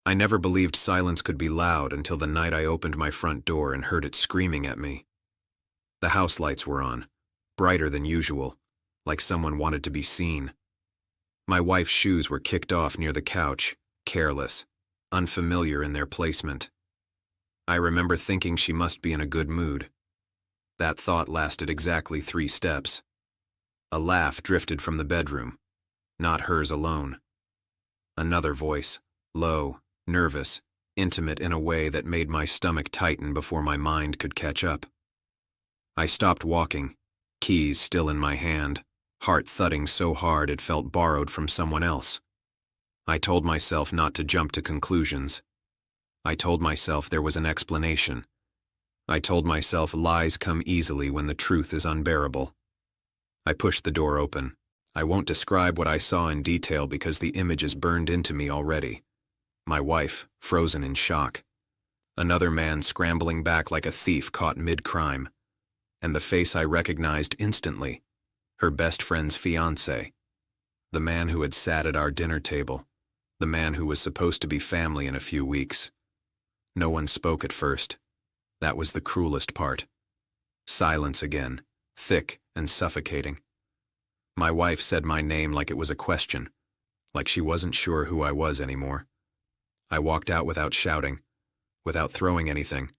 I never believed silence could be loud until the night I opened my front door and heard it screaming at me. The house lights were on, brighter than usual, like someone wanted to be seen. My wife's shoes were kicked off near the couch, careless, unfamiliar in their placement. I remember thinking she must be in a good mood. That thought lasted exactly 3 steps. A laugh drifted from the bedroom, not hers alone. Another voice, low, nervous, intimate in a way that made my stomach tighten before my mind could catch up. I stopped walking, keys still in my hand, heart thudding so hard it felt borrowed from someone else. I told myself not to jump to conclusions. I told myself there was an explanation. I told myself lies come easily when the truth is unbearable. I pushed the door open. I won't describe what I saw in detail because the image is burned into me already. My wife, frozen in shock. Another man scrambling back like a thief caught mid-crime. And the face I recognized instantly. Her best friend's fiancé. The man who had sat at our dinner table. The man who was supposed to be family in a few weeks. No one spoke at first. That was the cruelest part. Silence again, thick and suffocating. My wife said my name like it was a question, like she wasn't sure who I was anymore. I walked out without shouting, without throwing anything,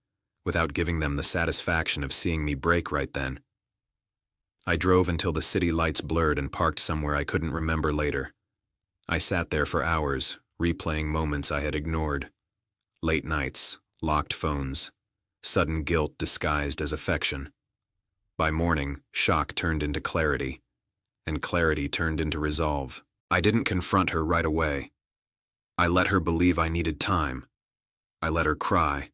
without giving them the satisfaction of seeing me break right then. I drove until the city lights blurred and parked somewhere I couldn't remember later. I sat there for hours, replaying moments I had ignored. Late nights, locked phones, sudden guilt disguised as affection. By morning, shock turned into clarity, and clarity turned into resolve. I didn't confront her right away. I let her believe I needed time. I let her cry,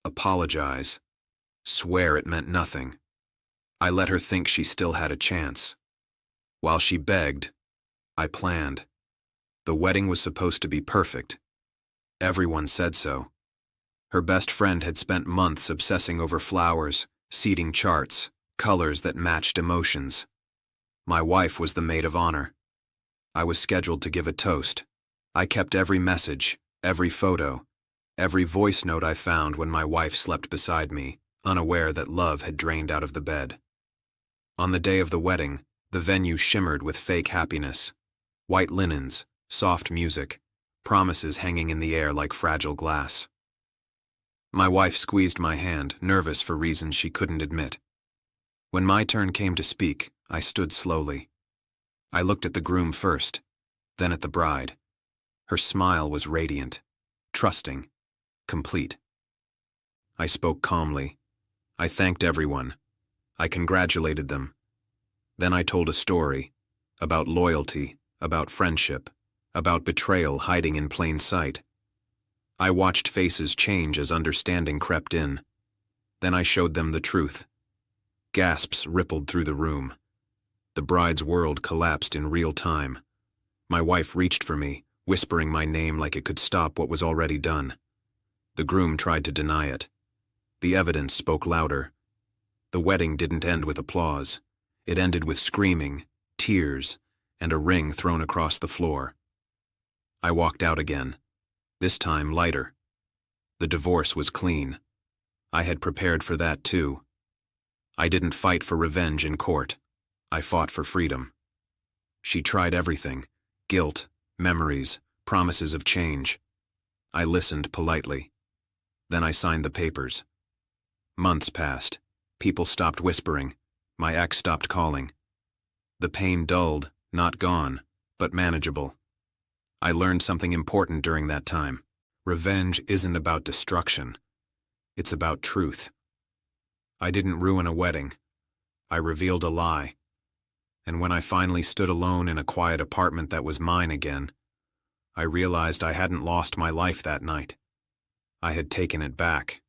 apologize, swear it meant nothing. I let her think she still had a chance. While she begged, I planned. The wedding was supposed to be perfect. Everyone said so. Her best friend had spent months obsessing over flowers, seating charts, colors that matched emotions. My wife was the maid of honor. I was scheduled to give a toast. I kept every message, every photo, every voice note I found when my wife slept beside me, unaware that love had drained out of the bed. On the day of the wedding, the venue shimmered with fake happiness. White linens, soft music, promises hanging in the air like fragile glass. My wife squeezed my hand, nervous for reasons she couldn't admit. When my turn came to speak, I stood slowly. I looked at the groom first, then at the bride. Her smile was radiant, trusting, complete. I spoke calmly. I thanked everyone. I congratulated them. Then I told a story about loyalty, about friendship, about betrayal hiding in plain sight. I watched faces change as understanding crept in. Then I showed them the truth. Gasps rippled through the room. The bride's world collapsed in real time. My wife reached for me, whispering my name like it could stop what was already done. The groom tried to deny it. The evidence spoke louder. The wedding didn't end with applause. It ended with screaming, tears, and a ring thrown across the floor. I walked out again, this time lighter. The divorce was clean. I had prepared for that too. I didn't fight for revenge in court. I fought for freedom. She tried everything: guilt, memories, promises of change. I listened politely. Then I signed the papers. Months passed. People stopped whispering. My ex stopped calling. The pain dulled, not gone, but manageable. I learned something important during that time. Revenge isn't about destruction. It's about truth. I didn't ruin a wedding. I revealed a lie. And when I finally stood alone in a quiet apartment that was mine again, I realized I hadn't lost my life that night. I had taken it back.